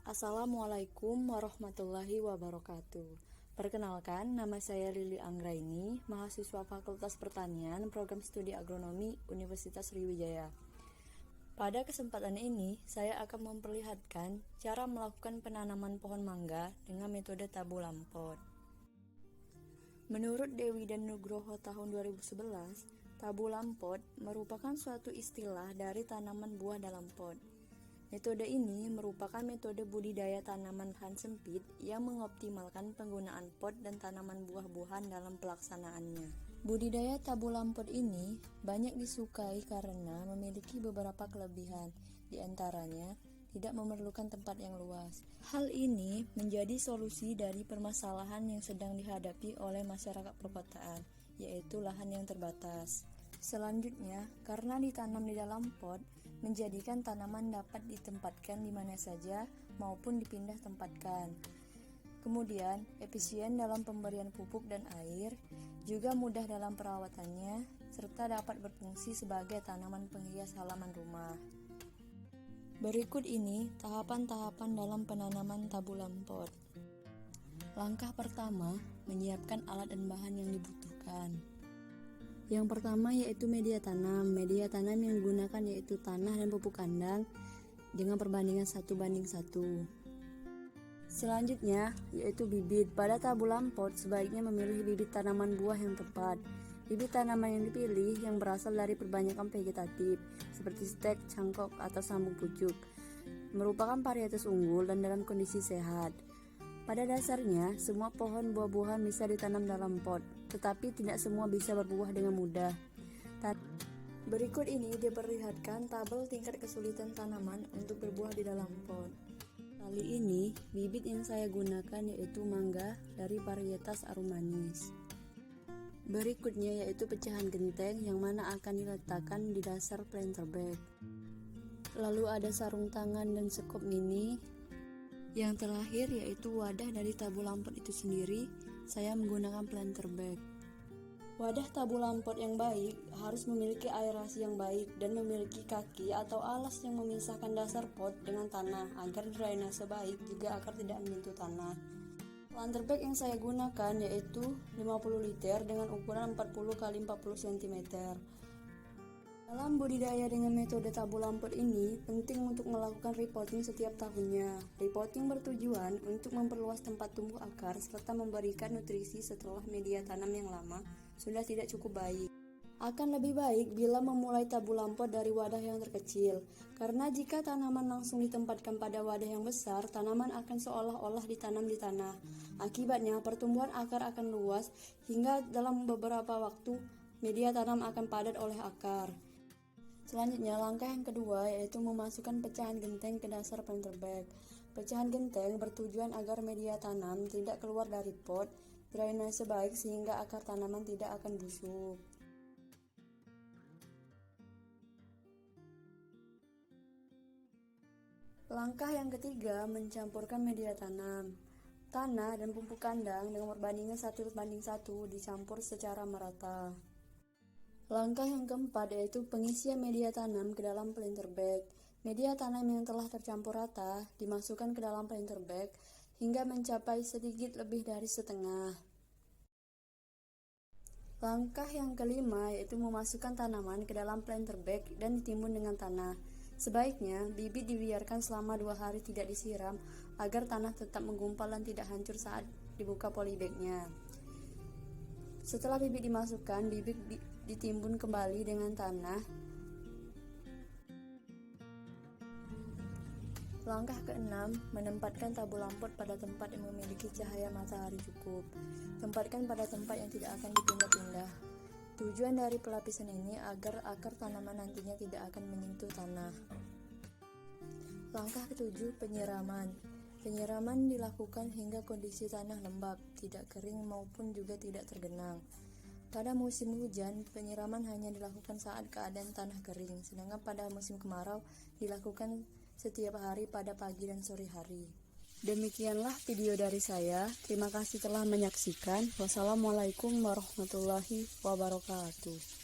Assalamualaikum warahmatullahi wabarakatuh. Perkenalkan, nama saya Lili Anggraini, mahasiswa Fakultas Pertanian, Program Studi Agronomi, Universitas Sriwijaya. Pada kesempatan ini, saya akan memperlihatkan cara melakukan penanaman pohon mangga dengan metode tabu lampot. Menurut Dewi dan Nugroho tahun 2011, tabu lampot merupakan suatu istilah dari tanaman buah dalam pot. Metode ini merupakan metode budidaya tanaman lahan sempit yang mengoptimalkan penggunaan pot dan tanaman buah-buahan dalam pelaksanaannya. Budidaya tabu lampot ini banyak disukai karena memiliki beberapa kelebihan, di antaranya tidak memerlukan tempat yang luas. Hal ini menjadi solusi dari permasalahan yang sedang dihadapi oleh masyarakat perkotaan, yaitu lahan yang terbatas. Selanjutnya, karena ditanam di dalam pot, menjadikan tanaman dapat ditempatkan di mana saja maupun dipindah tempatkan. Kemudian, efisien dalam pemberian pupuk dan air, juga mudah dalam perawatannya, serta dapat berfungsi sebagai tanaman penghias halaman rumah. Berikut ini tahapan-tahapan dalam penanaman tabu lampot. Langkah pertama, menyiapkan alat dan bahan yang dibutuhkan. Yang pertama yaitu media tanam. Media tanam yang digunakan yaitu tanah dan pupuk kandang dengan perbandingan 1:1. Selanjutnya yaitu bibit. Pada tabu lampot sebaiknya memilih bibit tanaman buah yang tepat. Bibit tanaman yang dipilih yang berasal dari perbanyakan vegetatif seperti stek, cangkok, atau sambung pucuk. Merupakan varietas unggul dan dalam kondisi sehat. Pada dasarnya, semua pohon buah-buahan bisa ditanam dalam pot, tetapi tidak semua bisa berbuah dengan mudah. Berikut ini diperlihatkan tabel tingkat kesulitan tanaman untuk berbuah di dalam pot. Kali ini, bibit yang saya gunakan yaitu mangga dari varietas arum manis. Berikutnya yaitu pecahan genteng yang mana akan diletakkan di dasar planter bag. Lalu ada sarung tangan dan sekop mini. Yang terakhir yaitu wadah dari tabu lampot itu sendiri, saya menggunakan planter bag. Wadah tabu lampot yang baik harus memiliki aerasi yang baik dan memiliki kaki atau alas yang memisahkan dasar pot dengan tanah agar drainase baik juga agar tidak menyentuh tanah. Planter bag yang saya gunakan yaitu 50 liter dengan ukuran 40 x 40 cm. Dalam budidaya dengan metode tabu lampot ini, penting untuk melakukan repotting setiap tahunnya. Repotting bertujuan untuk memperluas tempat tumbuh akar serta memberikan nutrisi setelah media tanam yang lama sudah tidak cukup baik. Akan lebih baik bila memulai tabu lampot dari wadah yang terkecil, karena jika tanaman langsung ditempatkan pada wadah yang besar, tanaman akan seolah-olah ditanam di tanah. Akibatnya, pertumbuhan akar akan luas hingga dalam beberapa waktu media tanam akan padat oleh akar. Selanjutnya, langkah yang kedua yaitu memasukkan pecahan genteng ke dasar planter bag. Pecahan genteng bertujuan agar media tanam tidak keluar dari pot, drainase baik sehingga akar tanaman tidak akan busuk. Langkah yang ketiga, mencampurkan media tanam. Tanah dan pupuk kandang dengan perbandingan 1:1 dicampur secara merata. Langkah yang keempat yaitu pengisian media tanam ke dalam planter bag. Media tanam yang telah tercampur rata dimasukkan ke dalam planter bag hingga mencapai sedikit lebih dari setengah. Langkah yang kelima yaitu memasukkan tanaman ke dalam planter bag dan ditimbun dengan tanah. Sebaiknya bibit dibiarkan selama 2 hari tidak disiram agar tanah tetap menggumpal dan tidak hancur saat dibuka polybagnya. Setelah bibit dimasukkan, bibit ditimbun kembali dengan tanah. Langkah keenam, menempatkan tabu lampot pada tempat yang memiliki cahaya matahari cukup. Tempatkan pada tempat yang tidak akan dipindah-pindah. Tujuan dari pelapisan ini agar akar tanaman nantinya tidak akan menyentuh tanah. Langkah ketujuh, penyiraman. Penyiraman dilakukan hingga kondisi tanah lembab, tidak kering maupun juga tidak tergenang. Pada musim hujan, penyiraman hanya dilakukan saat keadaan tanah kering, sedangkan pada musim kemarau dilakukan setiap hari pada pagi dan sore hari. Demikianlah video dari saya. Terima kasih telah menyaksikan. Wassalamualaikum warahmatullahi wabarakatuh.